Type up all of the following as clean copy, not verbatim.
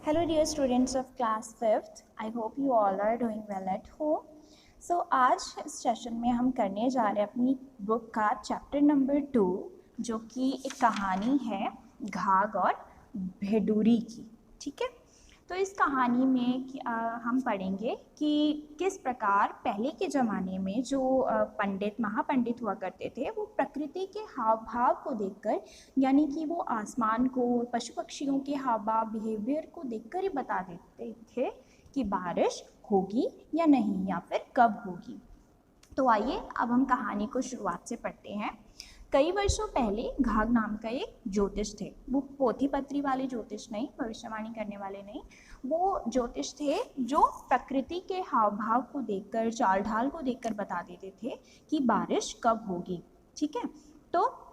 Hello dear students of class 5th. I hope you all are doing well at home. So आज इस session में हम करने जा रहे हैं अपनी बुक का चैप्टर नंबर 2 जो कि एक कहानी है घाघ और भेड़ूरी की। ठीक है, तो इस कहानी में हम पढ़ेंगे कि किस प्रकार पहले के ज़माने में जो पंडित महापंडित हुआ करते थे वो प्रकृति के हाव भाव को देखकर, यानी कि वो आसमान को, पशु पक्षियों के हाव भाव बिहेवियर को देखकर ही बता देते थे कि बारिश होगी या नहीं, या फिर कब होगी। तो आइए अब हम कहानी को शुरुआत से पढ़ते हैं। कई वर्षों पहले घाघ नाम का एक ज्योतिष थे। वो पोथी पत्री वाले ज्योतिष नहीं, भविष्यवाणी करने वाले नहीं, वो ज्योतिष थे जो प्रकृति के हाव भाव को देखकर, चाल ढाल को देखकर बता देते थे कि बारिश कब होगी। ठीक है, तो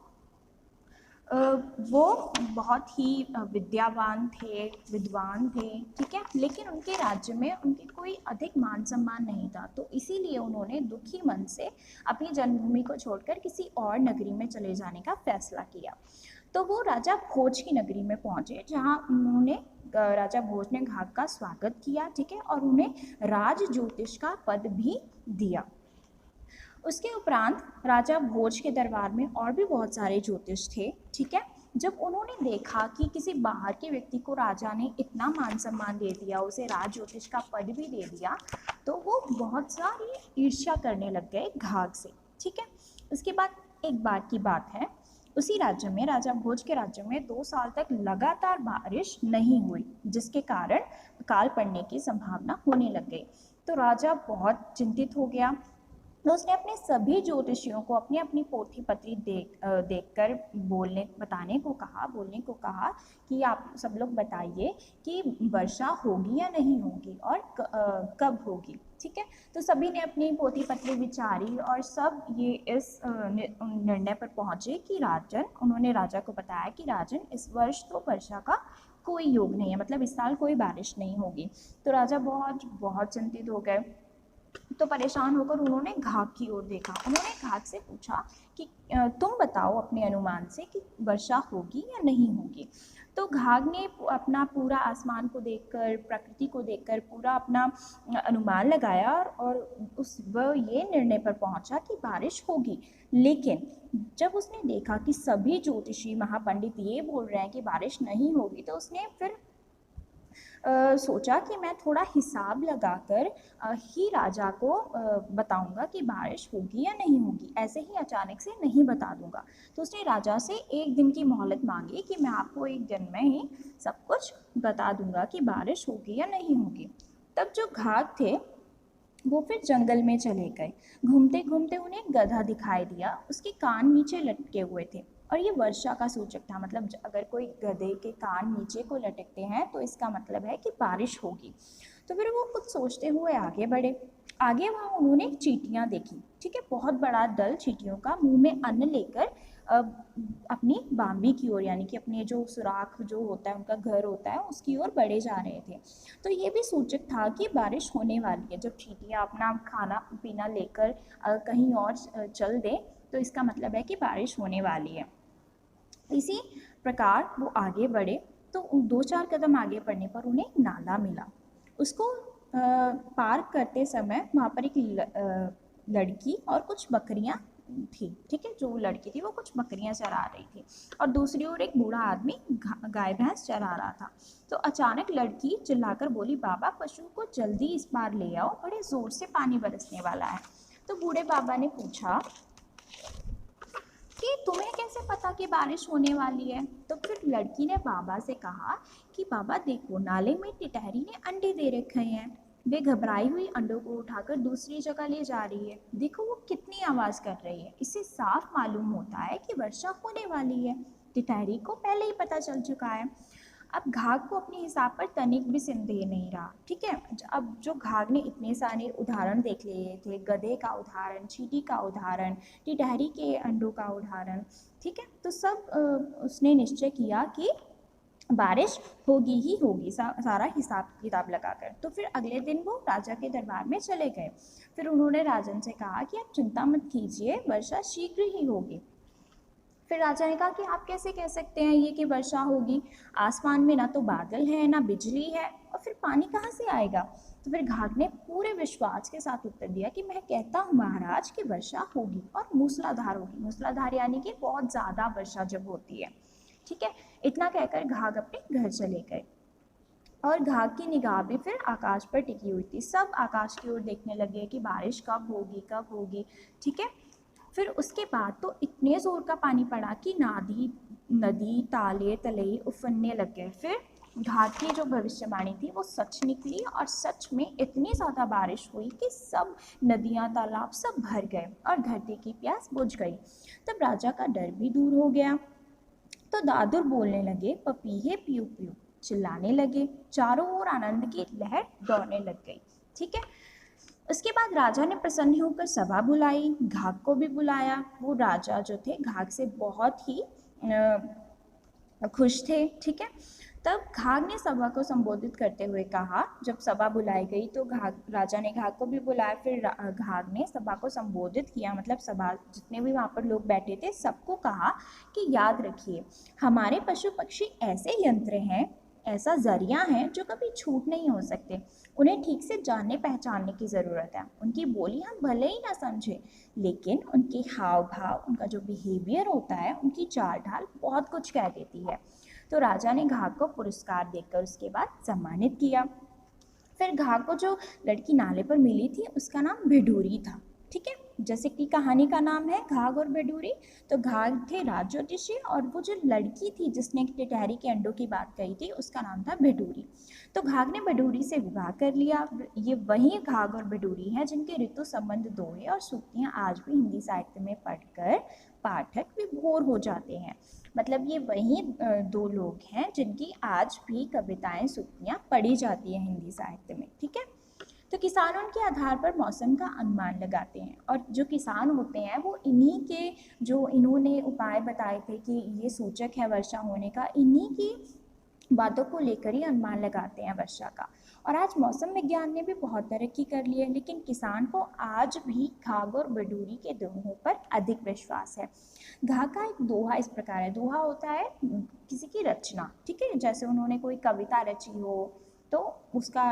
वो बहुत ही विद्यावान थे, विद्वान थे। ठीक है, लेकिन उनके राज्य में उनके कोई अधिक मान सम्मान नहीं था, तो इसीलिए उन्होंने दुखी मन से अपनी जन्मभूमि को छोड़कर किसी और नगरी में चले जाने का फैसला किया। तो वो राजा भोज की नगरी में पहुंचे, जहां उन्होंने राजा भोज ने घाघ का स्वागत किया। ठीक है, और उन्हें राज ज्योतिष का पद भी दिया। उसके उपरांत राजा भोज के दरबार में और भी बहुत सारे ज्योतिष थे। ठीक है, जब उन्होंने देखा कि किसी बाहर के व्यक्ति को राजा ने इतना मान सम्मान दे दिया, उसे राज ज्योतिष का पद भी दे दिया, तो वो बहुत सारी ईर्ष्या करने लग गए घाघ से। ठीक है, उसके बाद एक बार की बात है, उसी राज्य में, राजा भोज के राज्य में 2 साल तक लगातार बारिश नहीं हुई, जिसके कारण अकाल पड़ने की संभावना होने लग गई। तो राजा बहुत चिंतित हो गया। तो उसने अपने सभी ज्योतिषियों को अपनी अपनी पोथी पत्री देखकर बोलने को कहा कि आप सब लोग बताइए कि वर्षा होगी या नहीं होगी और कब होगी। ठीक है, तो सभी ने अपनी पोथी पत्री विचारी और सब ये इस निर्णय पर पहुंचे कि उन्होंने राजा को बताया कि राजन, इस वर्ष तो वर्षा का कोई योग नहीं है, मतलब इस साल कोई बारिश नहीं होगी। तो राजा बहुत बहुत चिंतित हो गए। तो परेशान होकर उन्होंने घाघ की ओर देखा। उन्होंने घाघ से पूछा कि तुम बताओ अपने अनुमान से कि वर्षा होगी या नहीं होगी। तो घाघ ने अपना पूरा आसमान को देखकर, प्रकृति को देखकर पूरा अपना अनुमान लगाया और वह ये निर्णय पर पहुंचा कि बारिश होगी। लेकिन जब उसने देखा कि सभी ज्योतिषी महापंडित ये बोल रहे हैं कि बारिश नहीं होगी, तो उसने फिर सोचा कि मैं थोड़ा हिसाब लगाकर ही राजा को बताऊंगा कि बारिश होगी या नहीं होगी, ऐसे ही अचानक से नहीं बता दूंगा। तो उसने राजा से 1 दिन की मोहलत मांगी कि मैं आपको 1 दिन में ही सब कुछ बता दूंगा कि बारिश होगी या नहीं होगी। तब जो घाघ थे वो फिर जंगल में चले गए। घूमते घूमते उन्हें गधा दिखाई दिया, उसके कान नीचे लटके हुए थे और ये वर्षा का सूचक था। मतलब अगर कोई गधे के कान नीचे को लटकते हैं तो इसका मतलब है कि बारिश होगी। तो फिर वो कुछ सोचते हुए आगे बढ़े। आगे वहाँ उन्होंने चींटियाँ देखी। ठीक है, बहुत बड़ा दल चींटियों का मुंह में अन्न लेकर अपनी बाम्बी की ओर, यानी कि अपने जो सुराख जो होता है, उनका घर होता है, उसकी ओर बढ़े जा रहे थे। तो ये भी सूचक था कि बारिश होने वाली है। जब चींटियाँ अपना खाना पीना लेकर कहीं और चल दें तो इसका मतलब है कि बारिश होने वाली है। इसी प्रकार वो आगे बढ़े तो 2-4 कदम आगे बढ़ने पर उन्हें एक नाला मिला। उसको पार करते समय वहाँ पर एक लड़की और कुछ बकरियाँ थी। ठीक है, जो लड़की थी वो कुछ बकरियाँ चरा रही थी और दूसरी ओर एक बूढ़ा आदमी गाय भैंस चरा रहा था। तो अचानक लड़की चिल्लाकर बोली, बाबा, पशु को जल्दी इस पार ले आओ, बड़े जोर से पानी बरसने वाला है। तो बूढ़े बाबा ने पूछा कि तुम्हें कैसे पता कि बारिश होने वाली है? तो फिर लड़की ने बाबा से कहा कि बाबा देखो, नाले में टिटहरी ने अंडे दे रखे हैं। वे घबराई हुई अंडों को उठाकर दूसरी जगह ले जा रही है। देखो वो कितनी आवाज़ कर रही है, इससे साफ मालूम होता है कि वर्षा होने वाली है। टिटहरी को पहले ही पता चल चुका है। अब घाघ को अपने हिसाब पर तनिक भी संदेह नहीं रहा। ठीक है, अब जो घाघ ने इतने सारे उदाहरण देख लिए थे, गधे का उदाहरण, चींटी का उदाहरण, टिटहरी के अंडों का उदाहरण, ठीक है, तो सब उसने निश्चय किया कि बारिश होगी ही होगी, सारा हिसाब किताब लगाकर। तो फिर अगले दिन वो राजा के दरबार में चले गए। फिर उन्होंने राजन से कहा कि आप चिंता मत कीजिए, वर्षा शीघ्र ही होगी। फिर राजा ने कहा कि आप कैसे कह सकते हैं ये कि वर्षा होगी, आसमान में ना तो बादल है ना बिजली है, और फिर पानी कहाँ से आएगा। तो फिर घाघ ने पूरे विश्वास के साथ उत्तर दिया कि मैं कहता हूँ महाराज कि वर्षा होगी और मूसलाधार होगी। मूसलाधार यानी कि बहुत ज़्यादा वर्षा जब होती है, ठीक है। इतना कहकर घाघ अपने घर चले गए और घाघ की निगाह भी फिर आकाश पर टिकी हुई थी। सब आकाश की ओर देखने लगे कि बारिश कब होगी कब होगी, ठीक है। फिर उसके बाद तो इतने ज़ोर का पानी पड़ा कि नदी नदी ताले तलई उफनने लग गए। फिर घाघ की जो भविष्यवाणी थी वो सच निकली और सच में इतनी ज़्यादा बारिश हुई कि सब नदियाँ तालाब सब भर गए और धरती की प्यास बुझ गई। तब राजा का डर भी दूर हो गया। तो दादुर बोलने लगे, पपीहे पीयू पीयू, चिल्लाने लगे, चारों ओर आनंद की लहर दौड़ने लग गई, ठीक है। उसके बाद राजा ने प्रसन्न होकर सभा बुलाई, घाघ को भी बुलाया। वो राजा जो थे घाघ से बहुत ही खुश थे, ठीक है। तब घाघ ने सभा को संबोधित करते हुए कहा, जब सभा बुलाई गई तो राजा ने घाघ को भी बुलाया। फिर घाघ ने सभा को संबोधित किया, मतलब सभा जितने भी वहाँ पर लोग बैठे थे सबको कहा कि याद रखिए हमारे पशु पक्षी ऐसे यंत्र हैं, ऐसा जरिया है जो कभी छूट नहीं हो सकते। उन्हें ठीक से जानने पहचानने की ज़रूरत है। उनकी बोली हम भले ही ना समझे, लेकिन उनके हाव भाव, उनका जो बिहेवियर होता है, उनकी चाल ढाल बहुत कुछ कह देती है। तो राजा ने घाघ को पुरस्कार देकर उसके बाद सम्मानित किया। फिर घाघ को जो लड़की नाले पर मिली थी उसका नाम भिडूरी था, ठीक है। जैसे कि कहानी का नाम है घाघ और भिडूरी, तो घाघ थे राज ज्योतिषी और वो जो लड़की थी जिसने टिटहरी के अंडों की बात कही थी उसका नाम था भिडूरी। तो घाघ ने भिडूरी से विवाह कर लिया। ये वही घाघ और भिडूरी हैं जिनके ऋतु संबंध दोहे और सूक्तियाँ आज भी हिंदी साहित्य में पढ़कर पाठक विभोर हो जाते हैं। मतलब ये वही दो लोग हैं जिनकी आज भी कविताएं सूक्तियाँ पढ़ी जाती हैं हिंदी साहित्य में, ठीक है। तो किसान उनके आधार पर मौसम का अनुमान लगाते हैं और जो किसान होते हैं वो इन्हीं के जो इन्होंने उपाय बताए थे कि ये सूचक है वर्षा होने का, इन्हीं की बातों को लेकर ही अनुमान लगाते हैं वर्षा का। और आज मौसम विज्ञान ने भी बहुत तरक्की कर ली है, लेकिन किसान को आज भी घाघ और भिडूरी के दोहों पर अधिक विश्वास है। घाघ का एक दोहा इस प्रकार है, दोहा होता है किसी की रचना, ठीक है। जैसे उन्होंने कोई कविता रची हो तो उसका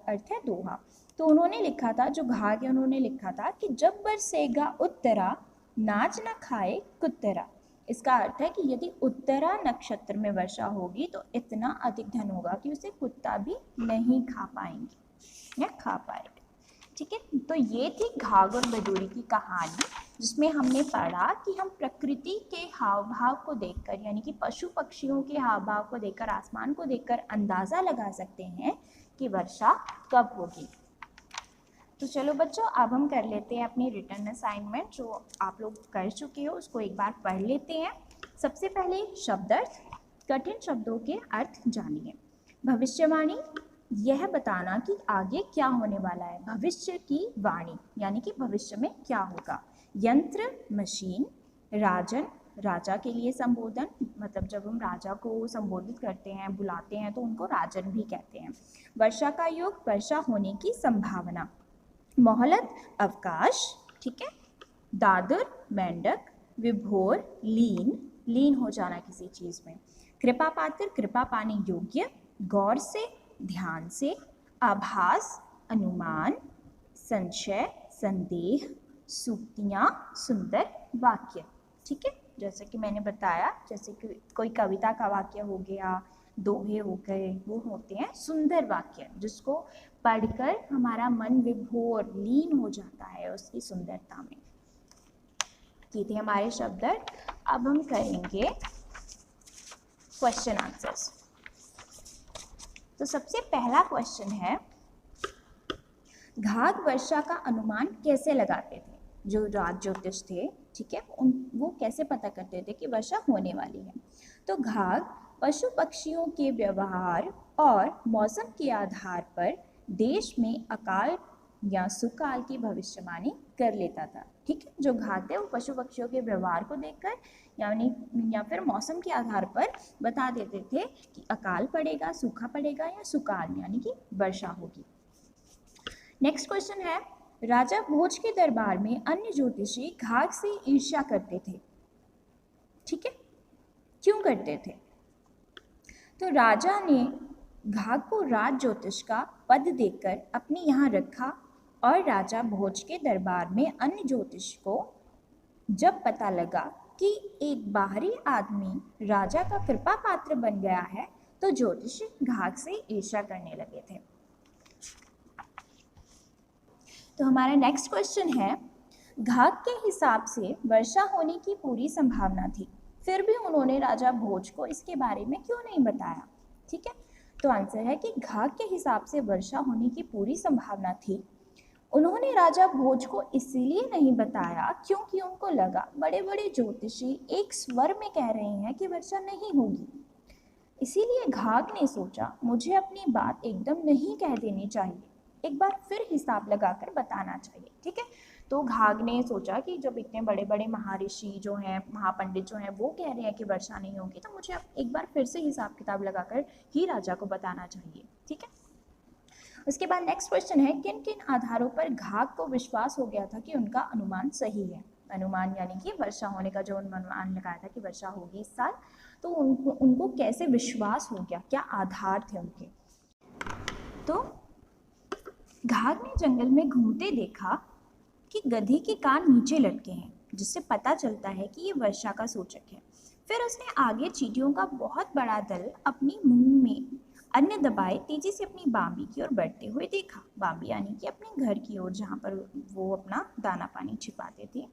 अर्थ है दोहा। तो उन्होंने लिखा था, जो घाघ है उन्होंने लिखा था कि जब बरसेगा उत्तरा नाच न खाए कुत्तरा। इसका अर्थ है कि यदि उत्तरा नक्षत्र में वर्षा होगी तो इतना अधिक धन होगा कि उसे कुत्ता भी नहीं खा पाएंगे या खा पाएगा, ठीक है। तो ये थी घाघ और भिडूरी की कहानी, जिसमें हमने पढ़ा कि हम प्रकृति के हाव भाव को देखकर, यानी कि पशु पक्षियों के हाव भाव को देखकर, आसमान को देखकर अंदाज़ा लगा सकते हैं कि वर्षा कब होगी। तो चलो बच्चों, अब हम कर लेते हैं अपनी रिटर्न असाइनमेंट, जो आप लोग कर चुके हो उसको एक बार पढ़ लेते हैं। सबसे पहले शब्दार्थ, कठिन शब्दों के अर्थ जानिए। भविष्यवाणी, यह बताना कि आगे क्या होने वाला है। भविष्य की वाणी यानी कि भविष्य में क्या होगा। यंत्र, मशीन। राजन, राजा के लिए संबोधन, मतलब जब हम राजा को संबोधित करते हैं, बुलाते हैं तो उनको राजन भी कहते हैं। वर्षा का योग, वर्षा होने की संभावना। मोहलत, अवकाश, ठीक है। दादर, मेंढक। विभोर, लीन, लीन हो जाना किसी चीज़ में। कृपा पात्र, कृपा पाने योग्य। गौर से, ध्यान से। आभास, अनुमान। संशय, संदेह। सूक्तियाँ, सुंदर वाक्य, ठीक है। जैसे कि मैंने बताया, जैसे कि कोई कविता का वाक्य हो गया, दोहे हो गए, वो होते हैं सुंदर वाक्य, जिसको पढ़कर हमारा मन विभोर, लीन हो जाता है उसकी सुंदरता में। ये थे हमारे शब्द। अब हम करेंगे क्वेश्चन आंसर्स। तो सबसे पहला क्वेश्चन है, घाघ वर्षा का अनुमान कैसे लगाते थे। जो राज ज्योतिष थे, ठीक है, वो कैसे पता करते थे कि वर्षा होने वाली है। तो घाघ पशु पक्षियों के व्यवहार और मौसम के आधार पर देश में अकाल या सुकाल की भविष्यवाणी कर लेता था, ठीक है। जो घाघ थे वो पशु पक्षियों के व्यवहार को देखकर या फिर मौसम के आधार पर बता देते थे कि अकाल पड़ेगा, सूखा पड़ेगा या सुकाल यानी कि वर्षा होगी। नेक्स्ट क्वेश्चन है, राजा भोज के दरबार में अन्य ज्योतिषी घाघ से ईर्ष्या करते थे। ठीक है, क्यों करते थे? तो राजा ने घाघ को राज ज्योतिष का पद देकर अपने यहाँ रखा और राजा भोज के दरबार में अन्य ज्योतिष को जब पता लगा कि एक बाहरी आदमी राजा का कृपा पात्र बन गया है तो ज्योतिष घाघ से ईर्ष्या करने लगे थे। तो हमारा नेक्स्ट क्वेश्चन है, घाघ के हिसाब से वर्षा होने की पूरी संभावना थी, फिर भी उन्होंने राजा भोज को इसके बारे में क्यों नहीं बताया? ठीक है, तो आंसर है कि घाघ के हिसाब से वर्षा होने की पूरी संभावना थी। उन्होंने राजा भोज को इसलिए नहीं बताया क्योंकि उनको लगा बड़े बड़े ज्योतिषी एक स्वर में कह रहे हैं कि वर्षा नहीं होगी। इसीलिए घाघ ने सोचा मुझे अपनी बात एकदम नहीं कह देनी चाहिए, एक बार फिर हिसाब लगाकर बताना चाहिए। ठीक है, तो घाघ ने सोचा कि जब इतने बड़े बड़े महर्षि जो हैं, महापंडित जो हैं, वो कह रहे हैं कि वर्षा नहीं होगी, तो मुझे अब एक बार फिर से हिसाब किताब लगाकर ही राजा को बताना चाहिए। ठीक है, उसके बाद नेक्स्ट क्वेश्चन है, किन किन आधारों पर घाघ को विश्वास हो गया था कि उनका अनुमान सही है? अनुमान यानी कि वर्षा होने का जो अनुमान लगाया था कि वर्षा होगी इस साल, तो उनको कैसे विश्वास हो गया, क्या आधार थे उनके? तो घाघ ने जंगल में घूमते देखा कि गधे के कान नीचे लटके हैं, जिससे पता चलता है कि ये वर्षा का सूचक है। फिर उसने आगे चींटियों का बहुत बड़ा दल अपनी मुंह में अन्न दबाए तेजी से अपनी बांबी की ओर बढ़ते हुए देखा। बांबी यानी कि अपने घर की ओर, जहाँ पर वो अपना दाना पानी छिपाते थे,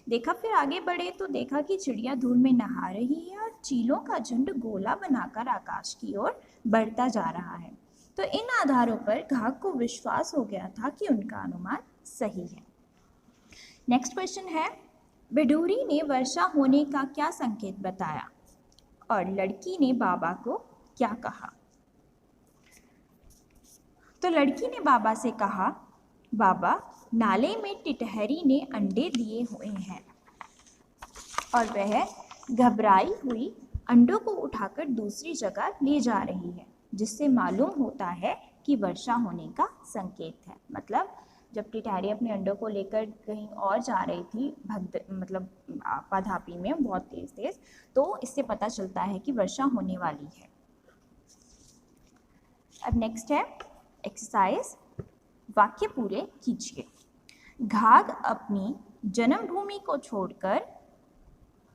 देखा। फिर आगे बढ़े तो देखा कि चिड़िया धूल में नहा रही है और चीलों का झुंड गोला बनाकर आकाश की ओर बढ़ता जा रहा है। तो इन आधारों पर घाघ को विश्वास हो गया था कि उनका अनुमान सही है। नेक्स्ट क्वेश्चन है, बिडूरी ने वर्षा होने का क्या संकेत बताया और लड़की ने बाबा को क्या कहा? तो लड़की ने बाबा से कहा, बाबा, नाले में टिटहरी ने अंडे दिए हुए हैं और वह घबराई हुई अंडों को उठाकर दूसरी जगह ले जा रही है, जिससे मालूम होता है कि वर्षा होने का संकेत है। मतलब जब टिटहरी अपने अंडों को लेकर कहीं और जा रही थी, मतलब आपाधापी में बहुत तेज, तो इससे पता चलता है कि वर्षा होने वाली है। अब नेक्स्ट है एक्सरसाइज, वाक्य पूरे कीजिए। घाघ अपनी जन्मभूमि को छोड़कर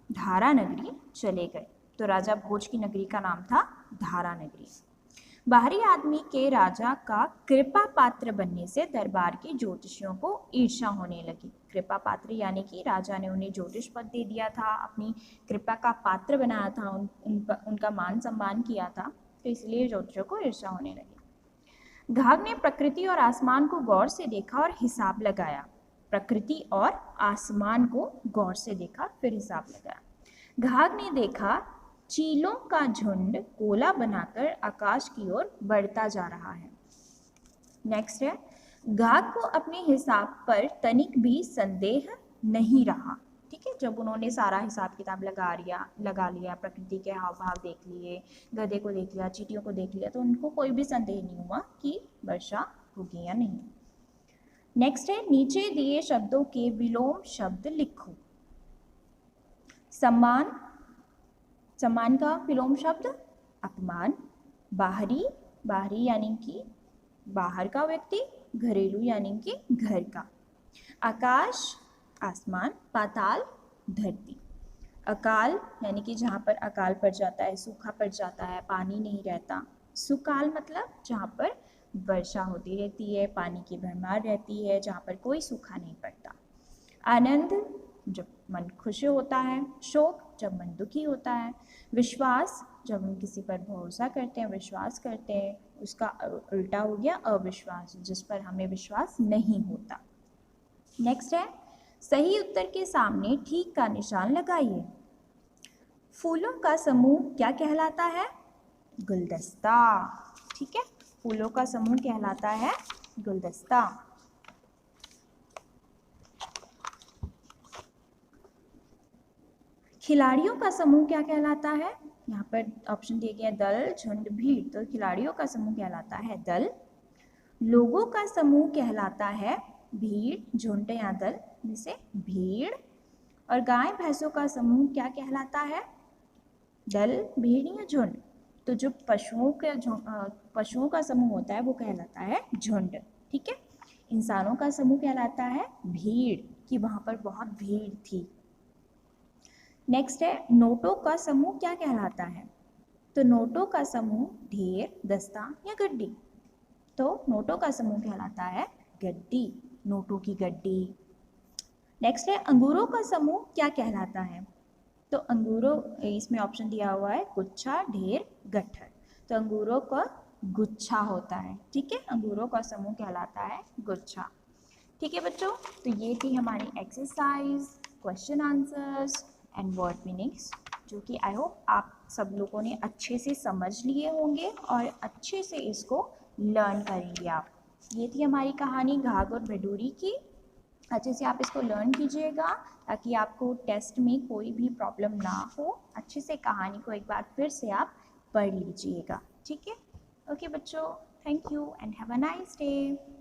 धारा नगरी चले गए। तो राजा भोज की नगरी का नाम था धारा नगरी। बाहरी आदमी के राजा का कृपा पात्र बनने से दरबार के ज्योतिषियों को ईर्ष्या होने लगी। कृपा पात्र यानी कि राजा ने उन्हें ज्योतिष पद दे दिया था, अपनी कृपा का पात्र बनाया था, उनका मान सम्मान किया था, तो इसलिए ज्योतिषियों को ईर्ष्या होने लगी। घाघ ने प्रकृति और आसमान को गौर से देखा और हिसाब लगाया। प्रकृति और आसमान को गौर से देखा, फिर हिसाब लगाया। घाघ ने देखा चीलों का झुंड गोला बनाकर आकाश की ओर बढ़ता जा रहा है। नेक्स्ट है, घाघ को अपने हिसाब पर तनिक भी संदेह नहीं रहा। ठीक है, जब उन्होंने सारा हिसाब किताब लगा लिया, प्रकृति के हाव भाव देख लिए, गधे को देख लिया, चींटियों को देख लिया, तो उनको कोई भी संदेह नहीं हुआ कि वर्षा होगी या नहीं। नेक्स्ट है, नीचे दिए शब्दों के विलोम शब्द लिखो। सम्मान, सम्मान का विलोम शब्द अपमान। बाहरी, बाहरी यानी कि बाहर का व्यक्ति। घरेलू यानी कि घर का। आकाश, आसमान। पाताल, धरती। अकाल यानी कि जहाँ पर अकाल पड़ जाता है, सूखा पड़ जाता है, पानी नहीं रहता। सुकाल मतलब जहाँ पर वर्षा होती रहती है, पानी की भरमार रहती है, जहाँ पर कोई सूखा नहीं पड़ता। आनंद, जब मन खुश होता है। शोक, जब मन दुखी होता है। विश्वास, जब हम किसी पर भरोसा करते हैं, विश्वास करते हैं, उसका उल्टा हो गया अविश्वास, जिस पर हमें विश्वास नहीं होता। नेक्स्ट है, सही उत्तर के सामने ठीक का निशान लगाइए। फूलों का समूह क्या कहलाता है? गुलदस्ता। ठीक है, फूलों का समूह कहलाता है गुलदस्ता। खिलाड़ियों का समूह क्या कहलाता है? यहाँ पर ऑप्शन दिए गए दल, झुंड, भीड़। तो खिलाड़ियों का समूह कहलाता है दल। लोगों का समूह कहलाता है भीड़, झुंड या दल में से भीड़। और गाय भैंसों का समूह क्या कहलाता है? दल, भीड़ या झुंड? तो जो पशुओं का समूह होता है वो कहलाता है झुंड, ठीक है। इंसानों का समूह कहलाता है भीड़, कि वहां पर बहुत भीड़ थी। नेक्स्ट है नोटों का समूह क्या कहलाता है? तो नोटों का समूह ढेर, दस्ता या गड्डी? तो नोटों का समूह कहलाता है गड्डी, नोटों की गड्डी। नेक्स्ट है अंगूरों का समूह क्या कहलाता है? तो अंगूरों, इसमें ऑप्शन दिया हुआ है गुच्छा, ढेर, गट्ठर। तो अंगूरों का गुच्छा होता है, ठीक है। अंगूरों का समूह कहलाता है गुच्छा, ठीक है बच्चों। तो ये थी हमारी exercise, question answers and word meanings, जो कि आई होप आप सब लोगों ने अच्छे से समझ लिए होंगे और अच्छे से इसको लर्न करेंगे आप। ये थी हमारी कहानी घाघ और भदोरी की। अच्छे से आप इसको लर्न कीजिएगा ताकि आपको टेस्ट में कोई भी प्रॉब्लम ना हो। अच्छे से कहानी को एक बार फिर से आप पढ़ लीजिएगा, ठीक है। ओके बच्चों, thank you and have a nice day.